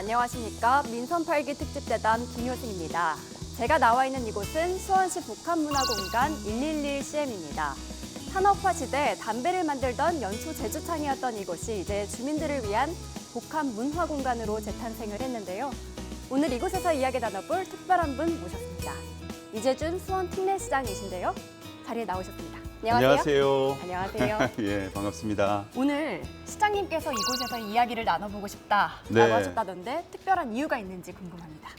안녕하십니까. 민선8기 특집대단 김효승입니다. 제가 나와 있는 이곳은 수원시 복합문화공간 111CM입니다. 산업화 시대 담배를 만들던 연초 제주창이었던 이곳이 이제 주민들을 위한 복합문화공간으로 재탄생을 했는데요. 오늘 이곳에서 이야기 나눠볼 특별한 분 모셨습니다. 이재준 수원 특례시장이신데요. 자리에 나오셨습니다. 안녕하세요. 안녕하세요. 안녕하세요. 예, 반갑습니다. 오늘 시장님께서 이곳에서 이야기를 나눠보고 싶다라고 네. 하셨다던데 특별한 이유가 있는지 궁금합니다.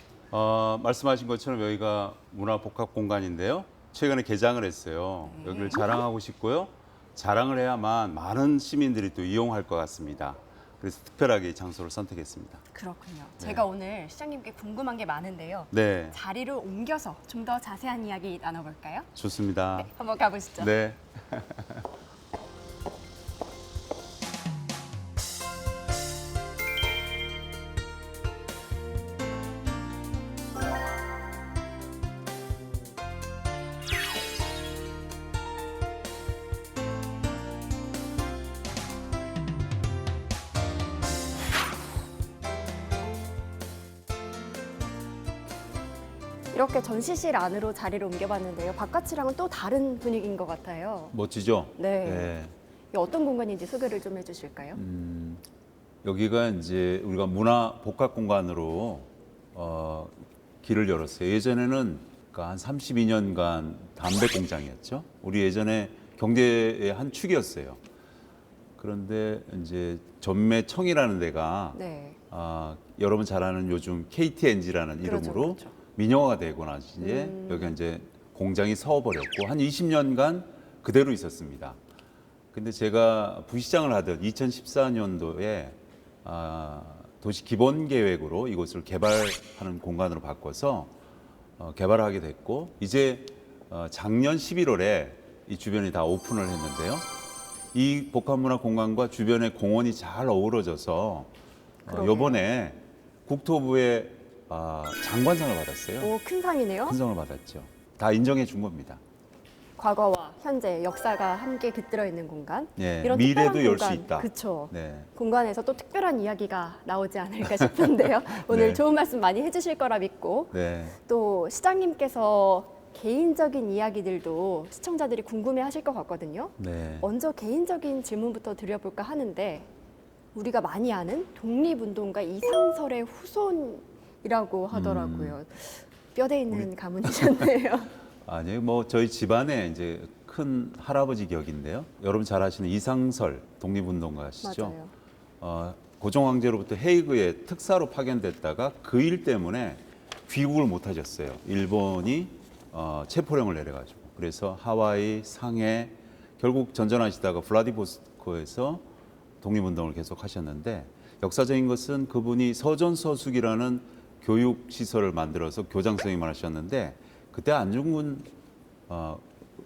말씀하신 것처럼 여기가 문화복합공간인데요. 최근에 개장을 했어요. 네. 여기를 자랑하고 싶고요. 자랑을 해야만 많은 시민들이 또 이용할 것 같습니다. 그래서 특별하게 이 장소를 선택했습니다. 그렇군요. 네. 제가 오늘 시장님께 궁금한 게 많은데요. 네, 자리를 옮겨서 좀 더 자세한 이야기 나눠볼까요? 좋습니다. 네, 한번 가보시죠. 네. 이렇게 전시실 안으로 자리를 옮겨봤는데요. 바깥이랑은 또 다른 분위기인 것 같아요. 멋지죠? 네. 이게 어떤 공간인지 소개를 좀 해주실까요? 여기가 이제 우리가 문화복합공간으로 길을 열었어요. 예전에는 그러니까 한 32년간 담배 공장이었죠. 우리 예전에 경제의 한 축이었어요. 그런데 이제 전매청이라는 데가 네. 여러분 잘 아는 요즘 KTNG라는 그렇죠, 이름으로 그렇죠. 민영화가 되고 나서 이제 여기가 이제 공장이 서버렸고 한 20년간 그대로 있었습니다. 근데 제가 부시장을 하던 2014년도에 도시 기본 계획으로 이곳을 개발하는 공간으로 바꿔서 개발을 하게 됐고 이제 작년 11월에 이 주변이 다 오픈을 했는데요. 이 복합문화 공간과 주변의 공원이 잘 어우러져서 그러게요. 이번에 국토부의 장관상을 받았어요. 오, 큰 상이네요. 큰 상을 받았죠. 다 인정해 준 겁니다. 과거와 현재 역사가 함께 깃들어 있는 공간. 예, 이런 미래도 특별한 열 수 공간, 있다. 그렇죠. 네. 공간에서 또 특별한 이야기가 나오지 않을까 싶은데요. 오늘 네. 좋은 말씀 많이 해주실 거라 믿고 네. 또 시장님께서 개인적인 이야기들도 시청자들이 궁금해하실 것 같거든요. 네. 먼저 개인적인 질문부터 드려볼까 하는데 우리가 많이 아는 독립운동가 이상설의 후손이라고 하더라고요. 뼈대 있는 가문이셨네요. 아니 뭐 저희 집안에 이제 큰 할아버지 격인데요. 여러분 잘 아시는 이상설 독립운동가시죠. 맞아요. 고종 황제로부터 헤이그에 특사로 파견됐다가 그 일 때문에 귀국을 못 하셨어요. 일본이 체포령을 내려가지고 그래서 하와이, 상해 결국 전전하시다가 블라디보스토크에서 독립운동을 계속 하셨는데 역사적인 것은 그분이 서전서숙이라는 교육 시설을 만들어서 교장 선생님을 하셨는데 그때 안중근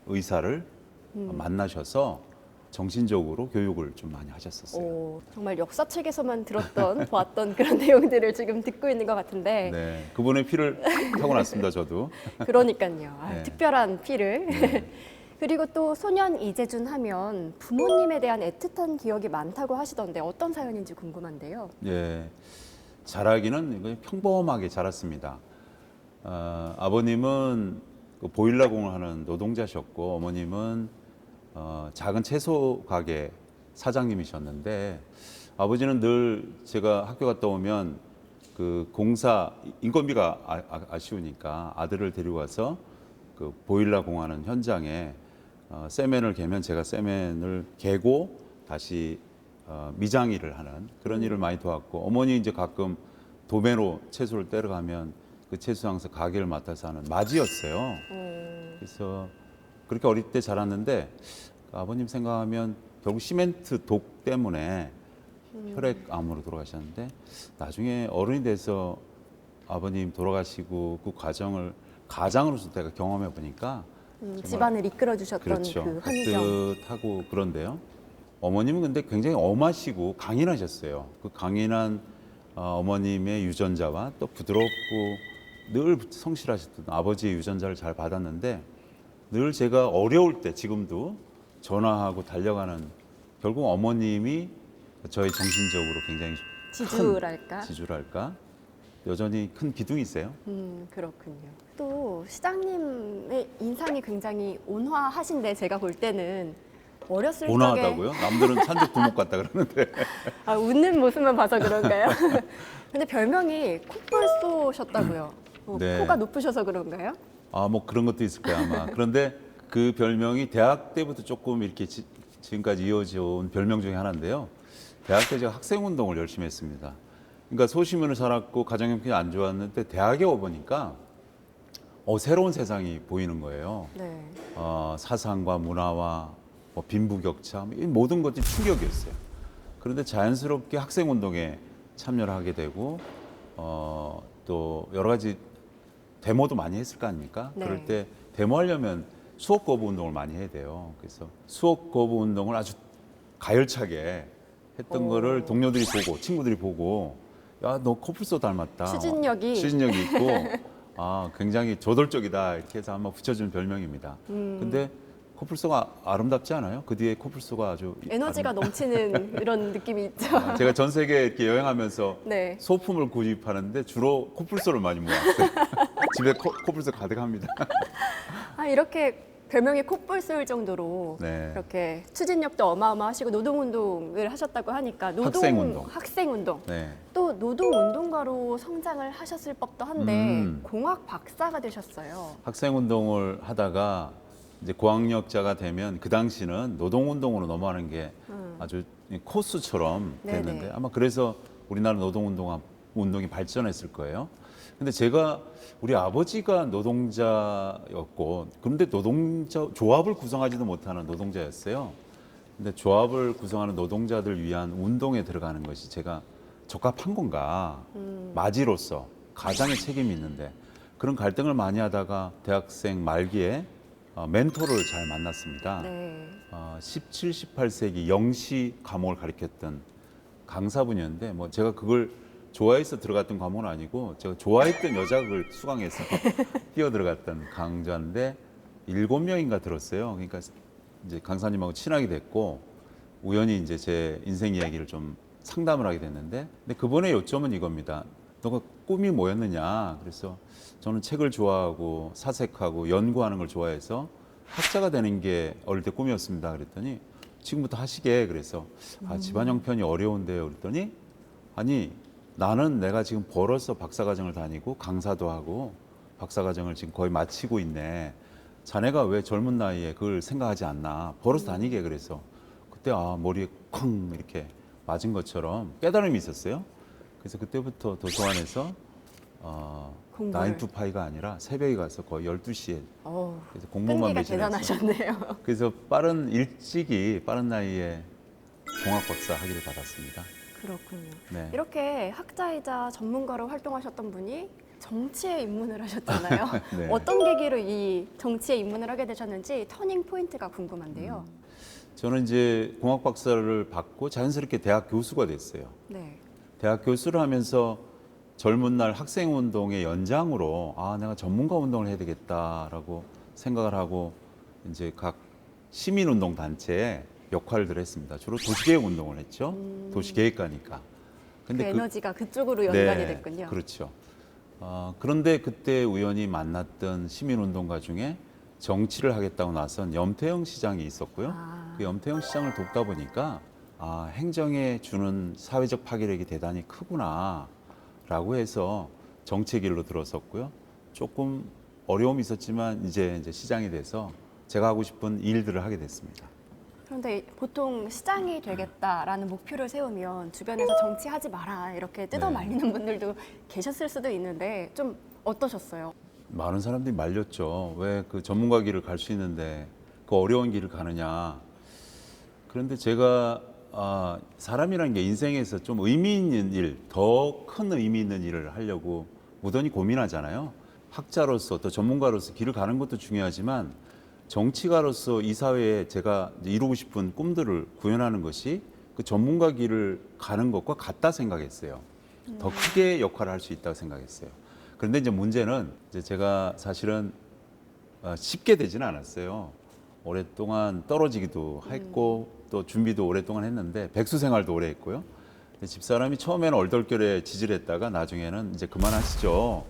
의사를 만나셔서 정신적으로 교육을 좀 많이 하셨었어요. 오, 정말 역사책에서만 들었던 보았던 그런 내용들을 지금 듣고 있는 것 같은데 네, 그분의 피를 타고났습니다. 저도. 그러니까요. 네. 특별한 피를. 네. 그리고 또 소년 이재준 하면 부모님에 대한 애틋한 기억이 많다고 하시던데 어떤 사연인지 궁금한데요. 예, 자라기는 평범하게 자랐습니다. 아버님은 그 보일러공을 하는 노동자셨고 어머님은 작은 채소 가게 사장님이셨는데 아버지는 늘 제가 학교 갔다 오면 그 공사 인건비가 아쉬우니까 아들을 데리고 와서 그 보일러 공하는 현장에 세면을 개면 제가 세면을 개고 다시 미장 일을 하는 그런 일을 많이 도왔고 어머니 이제 가끔 도매로 채소를 떼러 가면 그 채소장에서 가게를 맡아서 하는 맞이였어요. 그래서 그렇게 어릴 때 자랐는데 아버님 생각하면 결국 시멘트 독 때문에 혈액암으로 돌아가셨는데 나중에 어른이 돼서 아버님 돌아가시고 그 과정을 가장으로서 내가 경험해 보니까 집안을 이끌어 주셨던 그렇죠. 그 환경. 따뜻하고 그런데요. 어머님은 근데 굉장히 엄하시고 강인하셨어요. 그 강인한 어머님의 유전자와 또 부드럽고 늘 성실하셨던 아버지의 유전자를 잘 받았는데 늘 제가 어려울 때 지금도 전화하고 달려가는 결국 어머님이 저희 정신적으로 굉장히 지주랄까? 지주랄까 여전히 큰 기둥이세요. 그렇군요. 또 시장님의 인상이 굉장히 온화하신데 제가 볼 때는 어렸을 적에 온화하다고요? 남들은 산적 두목 같다 그러는데. 웃는 모습만 봐서 그런가요? 근데 별명이 콧불소셨다고요. 네. 코가 높으셔서 그런가요? 뭐 그런 것도 있을 거야 아마. 그런데 그 별명이 대학 때부터 조금 이렇게 지금까지 이어져 온 별명 중에 하나인데요. 대학 때 제가 학생 운동을 열심히 했습니다. 그러니까 소시민을 살았고 가정 형편이 안 좋았는데 대학에 와보니까 새로운 세상이 보이는 거예요. 네. 사상과 문화와 뭐 빈부격차 이 모든 것들이 충격이었어요. 그런데 자연스럽게 학생 운동에 참여를 하게 되고 또 여러 가지 데모도 많이 했을 거 아닙니까? 네. 그럴 때 데모하려면 수업 거부 운동을 많이 해야 돼요. 그래서 수업 거부 운동을 아주 가열차게 했던 거를 동료들이 보고 친구들이 보고 야, 너 코뿔소 닮았다. 추진력이 있고 굉장히 저돌적이다 이렇게 해서 한번 붙여준 별명입니다. 근데 코뿔소가 아름답지 않아요? 그 뒤에 코뿔소가 아주 에너지가 넘치는 이런 느낌이 있죠. 제가 전 세계 이렇게 여행하면서 네. 소품을 구입하는데 주로 코뿔소를 많이 모았어요. 집에 코뿔소 가득합니다. 이렇게 별명이 콧불소일 정도로 네. 이렇게 추진력도 어마어마하시고 노동운동을 하셨다고 하니까 학생운동. 네. 또 노동운동가로 성장을 하셨을 법도 한데 음. 공학 박사가 되셨어요. 학생 운동을 하다가 이제 고학력자가 되면 그 당시는 노동 운동으로 넘어가는 게 아주 코스처럼 됐는데 네네. 아마 그래서 우리나라 운동이 발전했을 거예요. 근데 제가 우리 아버지가 노동자였고 그런데 조합을 구성하지도 못하는 노동자였어요. 근데 조합을 구성하는 노동자들 위한 운동에 들어가는 것이 제가 적합한 건가? 마지로서 가장의 책임이 있는데 그런 갈등을 많이 하다가 대학생 말기에 멘토를 잘 만났습니다. 네. 17, 18세기 영시 과목을 가르쳤던 강사분이었는데 뭐 제가 그걸 좋아해서 들어갔던 과목은 아니고 제가 좋아했던 여자를 수강해서 뛰어 들어갔던 강좌인데 7명인가 들었어요. 그러니까 이제 강사님하고 친하게 됐고 우연히 이제 제 인생 이야기를 좀 상담을 하게 됐는데 근데 그분의 요점은 이겁니다. 너가 꿈이 뭐였느냐? 그래서 저는 책을 좋아하고 사색하고 연구하는 걸 좋아해서 학자가 되는 게 어릴 때 꿈이었습니다. 그랬더니 지금부터 하시게 그래서 집안 형편이 어려운데요. 그랬더니 아니 나는 내가 지금 벌어서 박사과정을 다니고 강사도 하고 박사과정을 지금 거의 마치고 있네. 자네가 왜 젊은 나이에 그걸 생각하지 않나. 벌어서 다니게 그래서 그때 머리에 쾅 이렇게 맞은 것처럼 깨달음이 있었어요. 그래서 그때부터 도서관에서 9 to 5가 아니라 새벽에 가서 거의 12시에 그래서 공부만 끈기가 매진해서 대단하셨네요. 그래서 빠른 나이에 공학 박사 학위를 받았습니다. 그렇군요. 네. 이렇게 학자이자 전문가로 활동하셨던 분이 정치에 입문을 하셨잖아요. 네. 어떤 계기로 이 정치에 입문을 하게 되셨는지 터닝 포인트가 궁금한데요. 저는 이제 공학 박사를 받고 자연스럽게 대학 교수가 됐어요. 네. 대학 교수를 하면서 젊은 날 학생 운동의 연장으로 내가 전문가 운동을 해야 되겠다라고 생각을 하고 이제 각 시민 운동 단체에 역할을 했습니다. 주로 도시계획 운동을 했죠. 도시계획가니까. 근데 그 에너지가 그쪽으로 연관이 네, 됐군요. 그렇죠. 그런데 그때 우연히 만났던 시민 운동가 중에 정치를 하겠다고 나선 염태영 시장이 있었고요. 그 염태영 시장을 돕다 보니까 행정에 주는 사회적 파괴력이 대단히 크구나라고 해서 정치의 길로 들어섰고요. 조금 어려움이 있었지만 이제 시장이 돼서 제가 하고 싶은 일들을 하게 됐습니다. 그런데 보통 시장이 되겠다라는 목표를 세우면 주변에서 정치하지 마라 이렇게 뜯어 말리는 분들도 계셨을 수도 있는데 좀 어떠셨어요? 많은 사람들이 말렸죠. 왜 그 전문가 길을 갈 수 있는데 그 어려운 길을 가느냐. 그런데 제가 사람이라는 게 인생에서 좀 의미 있는 일, 더 큰 의미 있는 일을 하려고 무던히 고민하잖아요. 학자로서 또 전문가로서 길을 가는 것도 중요하지만 정치가로서 이 사회에 제가 이루고 싶은 꿈들을 구현하는 것이 그 전문가 길을 가는 것과 같다 생각했어요. 더 크게 역할을 할 수 있다고 생각했어요. 그런데 이제 문제는 이제 제가 사실은 쉽게 되지는 않았어요. 오랫동안 떨어지기도 했고 또 준비도 오랫동안 했는데 백수 생활도 오래 했고요. 근데 집사람이 처음에는 얼떨결에 지지를 했다가 나중에는 이제 그만하시죠.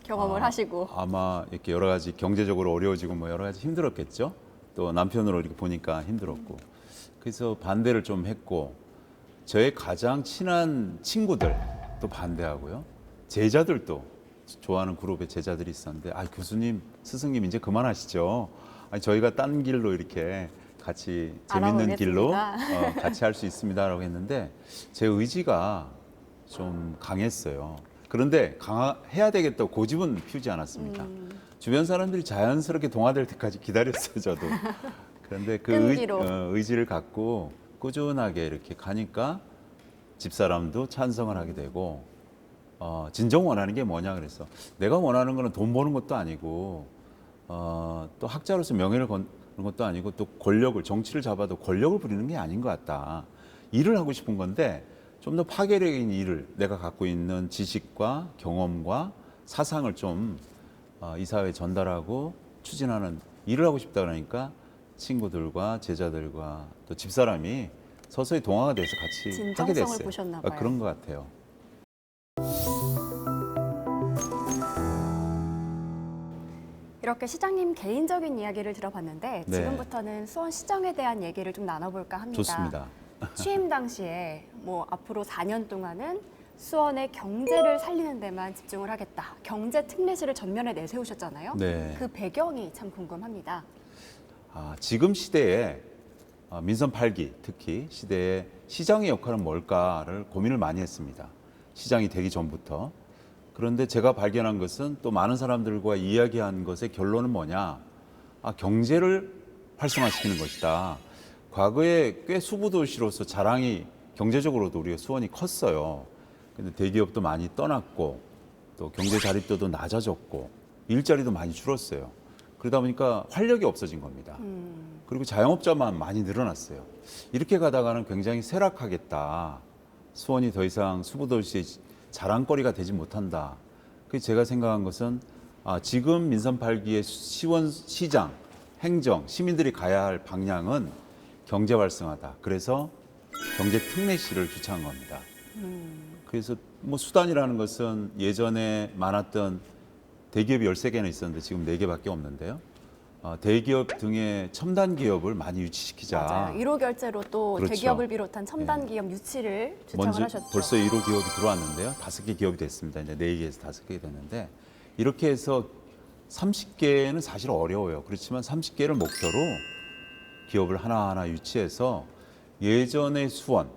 경험을 하시고. 아마 이렇게 여러 가지 경제적으로 어려워지고 뭐 여러 가지 힘들었겠죠. 또 남편으로 이렇게 보니까 힘들었고. 그래서 반대를 좀 했고, 저의 가장 친한 친구들도 반대하고요. 제자들도, 좋아하는 그룹의 제자들이 있었는데, 아, 교수님, 스승님 이제 그만하시죠. 아니, 저희가 딴 길로 이렇게 같이 재밌는 길로 알아보겠습니다. 같이 할 수 있습니다라고 했는데, 제 의지가 좀 강했어요. 그런데 해야 되겠다고 고집은 피우지 않았습니다. 주변 사람들이 자연스럽게 동화될 때까지 기다렸어요, 저도. 그런데 그 끈기로. 의지를 갖고 꾸준하게 이렇게 가니까 집사람도 찬성을 하게 되고, 진정 원하는 게 뭐냐 그래서, 내가 원하는 거는 돈 버는 것도 아니고, 또 학자로서 명예를 거는 것도 아니고, 또 권력을, 정치를 잡아도 권력을 부리는 게 아닌 것 같다. 일을 하고 싶은 건데 좀 더 파괴력인 일을, 내가 갖고 있는 지식과 경험과 사상을 좀 이 사회에 전달하고 추진하는 일을 하고 싶다 그러니까 친구들과 제자들과 또 집사람이 서서히 동화가 돼서 같이 하게 진정성을 됐어요. 보셨나 봐요. 그런 것 같아요. 이렇게 시장님 개인적인 이야기를 들어봤는데 네. 지금부터는 수원시정에 대한 얘기를 좀 나눠볼까 합니다. 좋습니다. 취임 당시에 뭐 앞으로 4년 동안은 수원의 경제를 살리는 데만 집중을 하겠다. 경제 특례시를 전면에 내세우셨잖아요. 네. 그 배경이 참 궁금합니다. 지금 시대에 민선 8기 특히 시대에 시장의 역할은 뭘까를 고민을 많이 했습니다. 시장이 되기 전부터. 그런데 제가 발견한 것은, 또 많은 사람들과 이야기한 것의 결론은 뭐냐? 경제를 활성화시키는 것이다. 과거에 꽤 수부도시로서 자랑이, 경제적으로도 우리가 수원이 컸어요. 근데 대기업도 많이 떠났고, 또 경제 자립도도 낮아졌고, 일자리도 많이 줄었어요. 그러다 보니까 활력이 없어진 겁니다. 그리고 자영업자만 많이 늘어났어요. 이렇게 가다가는 굉장히 쇠락하겠다. 수원이 더 이상 수부도시의 자랑거리가 되지 못한다. 그래서 제가 생각한 것은, 지금 민선 8기의 시원 시장, 행정, 시민들이 가야 할 방향은 경제 활성화다. 그래서 경제 특례시를 주창한 겁니다. 그래서 뭐 수단이라는 것은 예전에 많았던 대기업이 13개나 있었는데 지금 4개밖에 없는데요. 대기업 등의 첨단 기업을 많이 유치시키자. 맞아요. 1호 결제로 또 그렇죠. 대기업을 비롯한 첨단 기업 유치를 주창을 먼저 하셨죠. 벌써 1호 기업이 들어왔는데요. 5개 기업이 됐습니다. 이제 4개에서 5개 됐는데, 이렇게 해서 30개는 사실 어려워요. 그렇지만 30개를 목표로 기업을 하나하나 유치해서 예전의 수원,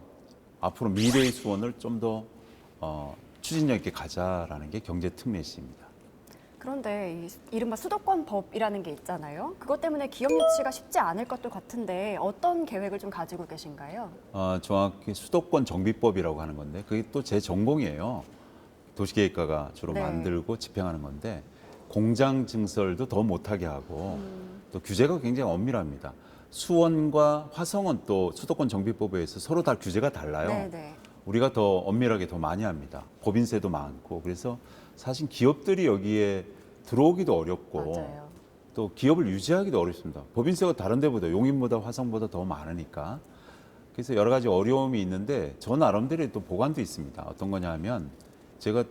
앞으로 미래의 수원을 좀 더 추진력 있게 가자라는 게 경제특례시입니다. 그런데 이른바 수도권법이라는 게 있잖아요. 그것 때문에 기업 유치가 쉽지 않을 것도 같은데 어떤 계획을 좀 가지고 계신가요? 정확히 수도권 정비법이라고 하는 건데, 그게 또 제 전공이에요. 도시계획과가 주로 네. 만들고 집행하는 건데, 공장 증설도 더 못하게 하고, 또 규제가 굉장히 엄밀합니다. 수원과 화성은 또 수도권 정비법에 의해서 서로 다 규제가 달라요. 네네. 우리가 더 엄밀하게 더 많이 합니다. 법인세도 많고. 그래서 사실 기업들이 여기에 들어오기도 어렵고, 맞아요. 또 기업을 유지하기도 어렵습니다. 법인세가 다른 데보다, 용인보다 화성보다 더 많으니까. 그래서 여러 가지 어려움이 있는데, 저 나름대로의 또 보관도 있습니다. 어떤 거냐 하면, 제가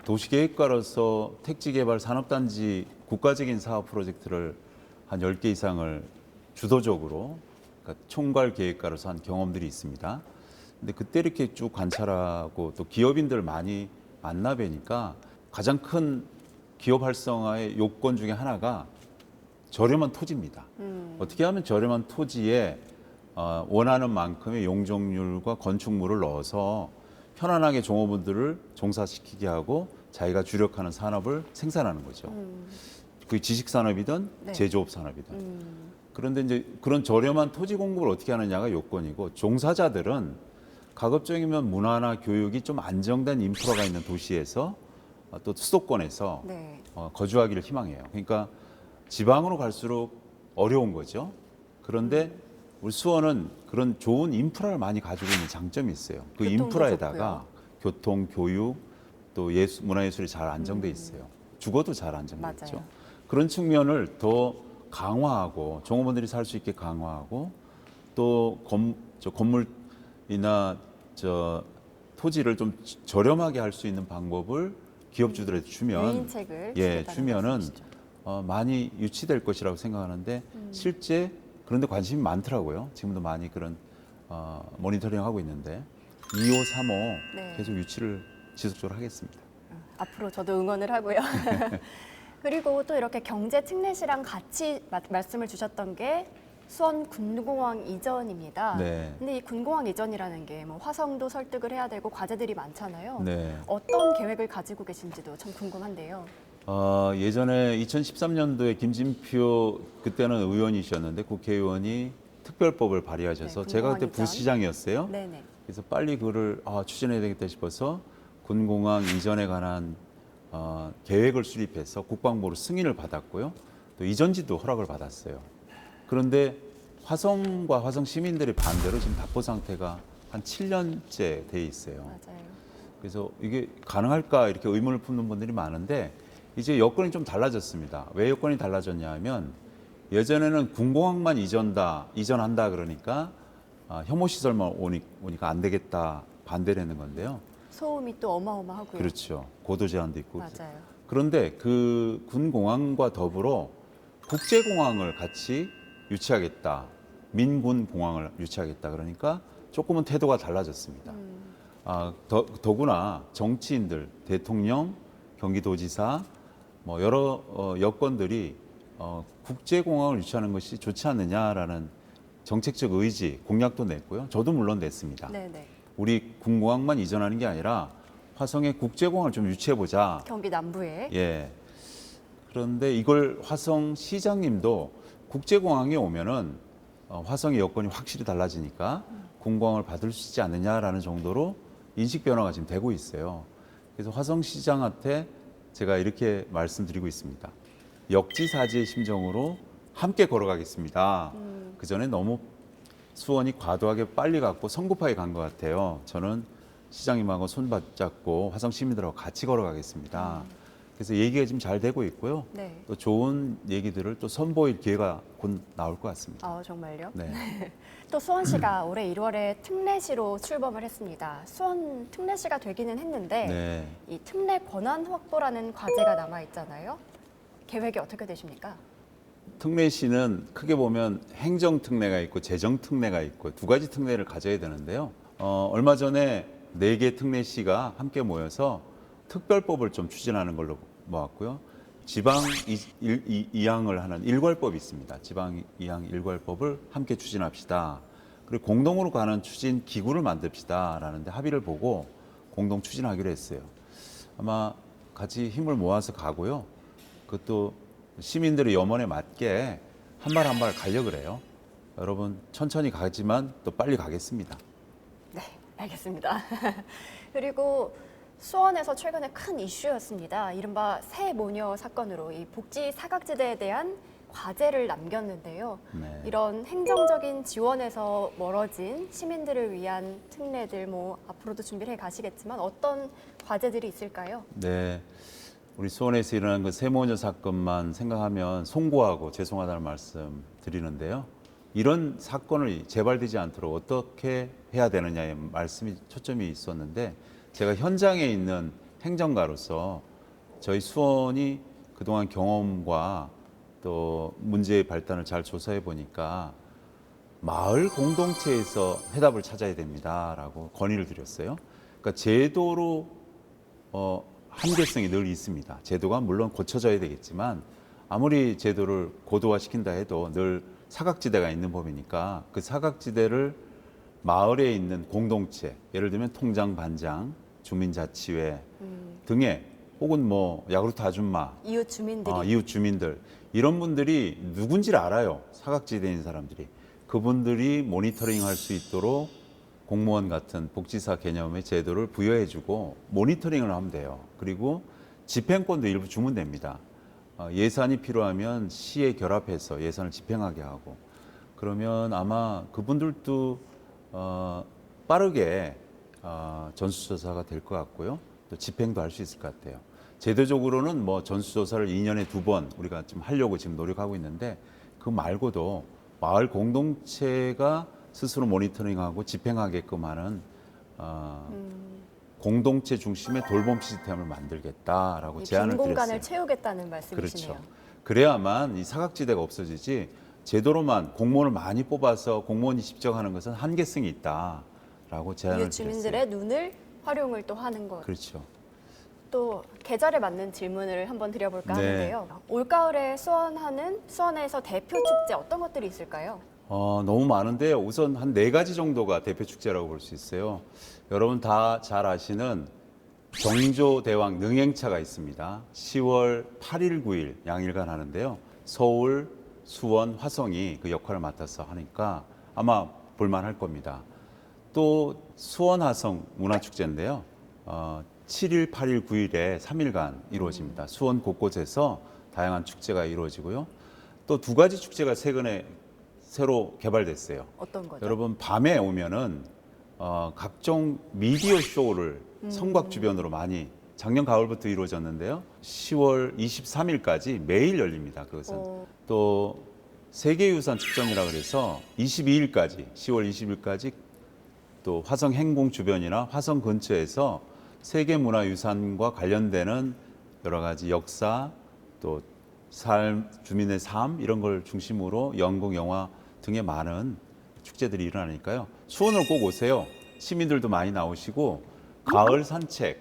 도시계획과로서 택지개발 산업단지 국가적인 사업 프로젝트를 한 10개 이상을 주도적으로, 그러니까 총괄 계획가로서 한 경험들이 있습니다. 근데 그때 이렇게 쭉 관찰하고 또 기업인들 많이 만나 뵈니까, 가장 큰 기업 활성화의 요건 중에 하나가 저렴한 토지입니다. 어떻게 하면 저렴한 토지에 원하는 만큼의 용적률과 건축물을 넣어서 편안하게 종업원들을 종사시키게 하고 자기가 주력하는 산업을 생산하는 거죠. 그게 지식산업이든 네. 제조업 산업이든. 그런데 이제 그런 저렴한 토지 공급을 어떻게 하느냐가 요건이고, 종사자들은 가급적이면 문화나 교육이 좀 안정된 인프라가 있는 도시에서, 또 수도권에서 네. 거주하기를 희망해요. 그러니까 지방으로 갈수록 어려운 거죠. 그런데 우리 수원은 그런 좋은 인프라를 많이 가지고 있는 장점이 있어요. 그 교통도 인프라에다가 좋고요. 교통, 교육, 또 문화예술이 잘 안정돼 있어요. 주거도 잘 안정돼 있죠. 맞아요. 그런 측면을 더 강화하고, 종업원들이 살 수 있게 강화하고, 또 건물이나 토지를 좀 저렴하게 할 수 있는 방법을 기업주들한테 주면 유인책을 주면은 말씀이시죠. 많이 유치될 것이라고 생각하는데 실제 그런데 관심이 많더라고요. 지금도 많이 그런 모니터링하고 있는데 2호, 3호 네. 계속 유치를 지속적으로 하겠습니다. 앞으로 저도 응원을 하고요. 그리고 또 이렇게 경제 특례시랑 같이 말씀을 주셨던 게 수원 군공항 이전입니다. 네. 근데 이 군공항 이전이라는 게 뭐 화성도 설득을 해야 되고 과제들이 많잖아요. 네. 어떤 계획을 가지고 계신지도 참 궁금한데요. 예전에 2013년도에 김진표 그때는 의원이셨는데 국회의원이 특별법을 발의하셔서 네, 제가 그때 군공항 이전. 부시장이었어요. 네네. 그래서 빨리 그를 추진해야 되겠다 싶어서 군공항 이전에 관한 계획을 수립해서 국방부로 승인을 받았고요. 또 이전지도 허락을 받았어요. 그런데 화성과 화성 시민들의 반대로 지금 답보 상태가 한 7년째 돼 있어요. 맞아요. 그래서 이게 가능할까 이렇게 의문을 품는 분들이 많은데 이제 여건이 좀 달라졌습니다. 왜 여건이 달라졌냐 하면 예전에는 군공항만 이전한다 그러니까 혐오 시설만 오니까 안 되겠다 반대를 했는 건데요. 소음이 또 어마어마하고요. 그렇죠. 고도 제한도 있고. 맞아요. 그런데 그 군공항과 더불어 국제공항을 같이 유치하겠다. 민군 공항을 유치하겠다. 그러니까 조금은 태도가 달라졌습니다. 더구나 정치인들, 대통령, 경기도지사 뭐 여러 여건들이 국제공항을 유치하는 것이 좋지 않느냐라는 정책적 의지, 공약도 냈고요. 저도 물론 냈습니다. 네네. 우리 군공항만 이전하는 게 아니라 화성에 국제공항을 좀 유치해보자. 경기 남부에. 예. 그런데 이걸 화성 시장님도 국제공항에 오면은 화성의 여건이 확실히 달라지니까 군공항을 받을 수 있지 않느냐라는 정도로 인식 변화가 지금 되고 있어요. 그래서 화성 시장한테 제가 이렇게 말씀드리고 있습니다. 역지사지의 심정으로 함께 걸어가겠습니다. 그 전에 너무 수원이 과도하게 빨리 갔고 성급하게 간 것 같아요. 저는 시장님하고 손 붙잡고 화성 시민들하고 같이 걸어가겠습니다. 그래서 얘기가 지금 잘 되고 있고요. 네. 또 좋은 얘기들을 또 선보일 기회가 곧 나올 것 같습니다. 아, 정말요? 네. 또 수원시가 올해 1월에 특례시로 출범을 했습니다. 수원 특례시가 되기는 했는데 네. 이 특례 권한 확보라는 과제가 남아 있잖아요. 계획이 어떻게 되십니까? 특례시는 크게 보면 행정 특례가 있고 재정 특례가 있고 두 가지 특례를 가져야 되는데요. 얼마 전에 4개 특례시가 함께 모여서 특별법을 좀 추진하는 걸로 모았고요. 지방 이항을 하는 일괄법이 있습니다. 지방 이항 일괄법을 함께 추진합시다. 그리고 공동으로 가는 추진 기구를 만듭시다라는데 합의를 보고 공동 추진하기로 했어요. 아마 같이 힘을 모아서 가고요. 그것도 시민들의 염원에 맞게 한 발 한 발 가려고 그래요. 여러분 천천히 가지만 또 빨리 가겠습니다. 네, 알겠습니다. 그리고 수원에서 최근에 큰 이슈였습니다. 이른바 새 모녀 사건으로 이 복지 사각지대에 대한 과제를 남겼는데요. 네. 이런 행정적인 지원에서 멀어진 시민들을 위한 특례들 뭐 앞으로도 준비를 해 가시겠지만 어떤 과제들이 있을까요? 네. 우리 수원에서 일어난 그 세모녀 사건만 생각하면 송구하고 죄송하다는 말씀 드리는데요. 이런 사건을 재발되지 않도록 어떻게 해야 되느냐에 말씀이 초점이 있었는데 제가 현장에 있는 행정가로서 저희 수원이 그동안 경험과 또 문제의 발단을 잘 조사해 보니까 마을 공동체에서 해답을 찾아야 됩니다라고 건의를 드렸어요. 그러니까 제도로 한계성이 늘 있습니다. 제도가 물론 고쳐져야 되겠지만 아무리 제도를 고도화시킨다 해도 늘 사각지대가 있는 법이니까 그 사각지대를 마을에 있는 공동체, 예를 들면 통장, 반장, 주민자치회 등의 혹은 뭐 야구르트 아줌마, 이웃 주민들이 이웃 주민들 이런 분들이 누군지를 알아요. 사각지대에 있는 사람들이. 그분들이 모니터링할 수 있도록 공무원 같은 복지사 개념의 제도를 부여해주고 모니터링을 하면 돼요. 그리고 집행권도 일부 주면 됩니다. 예산이 필요하면 시에 결합해서 예산을 집행하게 하고 그러면 아마 그분들도 빠르게 전수조사가 될 것 같고요. 또 집행도 할 수 있을 것 같아요. 제도적으로는 뭐 전수조사를 2년에 2번 우리가 좀 하려고 지금 노력하고 있는데 그 말고도 마을 공동체가 스스로 모니터링하고 집행하게끔 하는 공동체 중심의 돌봄 시스템을 만들겠다라고 빈 제안을 공간을 드렸어요. 채우겠다는 말씀이시네요. 그렇죠. 그래야만 이 사각지대가 없어지지 제도로만 공무원을 많이 뽑아서 공무원이 집정하는 것은 한계성이 있다라고 제안을 이웃 주민들의 눈을 활용을 또 하는 것. 그렇죠. 또 계절에 맞는 질문을 한번 드려볼까 네. 하는데요. 올가을에 수원하는 수원에서 대표 축제 어떤 것들이 있을까요? 너무 많은데요. 우선 한 4가지 정도가 대표 축제라고 볼 수 있어요. 여러분 다 잘 아시는 경조대왕 능행차가 있습니다. 10월 8일, 9일 양일간 하는데요. 서울, 수원, 화성이 그 역할을 맡아서 하니까 아마 볼만할 겁니다. 또 수원 화성 문화축제인데요. 7일, 8일, 9일에 3일간 이루어집니다. 수원 곳곳에서 다양한 축제가 이루어지고요. 또 2가지 축제가 최근에 새로 개발됐어요. 어떤 거죠? 여러분 밤에 오면은 각종 미디어 쇼를 성곽 주변으로 많이 작년 가을부터 이루어졌는데요. 10월 23일까지 매일 열립니다. 그것은 또 세계유산 측정이라 그래서 22일까지 10월 20일까지 또 화성 행궁 주변이나 화성 근처에서 세계문화유산과 관련되는 여러 가지 역사 또 삶, 주민의 삶 이런 걸 중심으로 연극, 영화 등의 많은 축제들이 일어나니까요. 수원을 꼭 오세요. 시민들도 많이 나오시고 가을 산책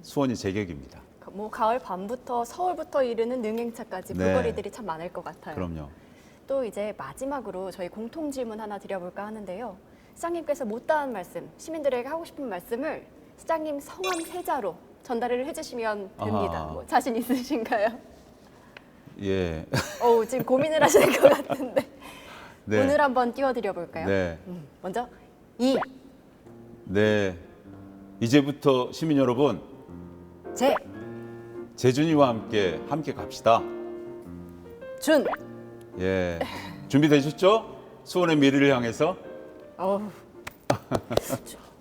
수원이 제격입니다. 뭐 가을 밤부터 서울부터 이르는 능행차까지 네. 볼거리들이 참 많을 것 같아요. 그럼요. 또 이제 마지막으로 저희 공통 질문 하나 드려볼까 하는데요. 시장님께서 못다한 말씀, 시민들에게 하고 싶은 말씀을 시장님 성함 세자로 전달을 해주시면 됩니다. 아하. 뭐 자신 있으신가요? 예. 지금 고민을 하시는 것 같은데 네. 오늘 한번 띄워드려 볼까요? 네. 먼저 이, 네. 이제부터 시민 여러분, 제, 재준이와 함께 갑시다. 준. 예. 준비되셨죠? 수원의 미래를 향해서.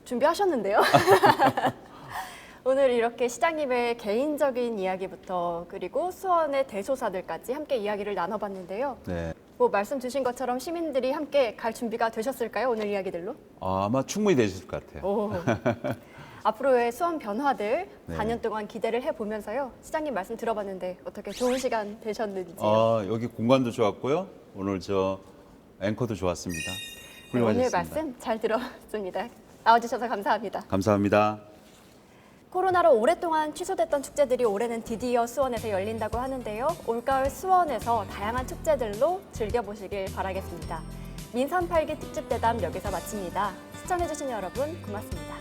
준비하셨는데요? 오늘 이렇게 시장님의 개인적인 이야기부터 그리고 수원의 대소사들까지 함께 이야기를 나눠봤는데요. 네. 뭐 말씀 주신 것처럼 시민들이 함께 갈 준비가 되셨을까요? 오늘 이야기들로? 아마 충분히 되실 것 같아요. 앞으로의 수원 변화들 네. 4년 동안 기대를 해보면서요. 시장님 말씀 들어봤는데 어떻게 좋은 시간 되셨는지. 여기 공간도 좋았고요. 오늘 저 앵커도 좋았습니다. 네, 오늘 훌륭하셨습니다. 말씀 잘 들었습니다. 나와주셔서 감사합니다. 감사합니다. 코로나로 오랫동안 취소됐던 축제들이 올해는 드디어 수원에서 열린다고 하는데요. 올가을 수원에서 다양한 축제들로 즐겨보시길 바라겠습니다. 민선 8기 특집 대담 여기서 마칩니다. 시청해주신 여러분 고맙습니다.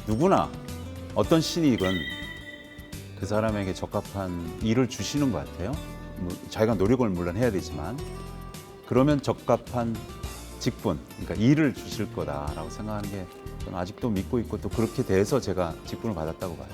누구나 어떤 신이건 그 사람에게 적합한 일을 주시는 것 같아요. 자기가 노력을 물론 해야 되지만 그러면 적합한 직분, 그러니까 일을 주실 거다라고 생각하는 게 저는 아직도 믿고 있고 또 그렇게 돼서 제가 직분을 받았다고 봐요.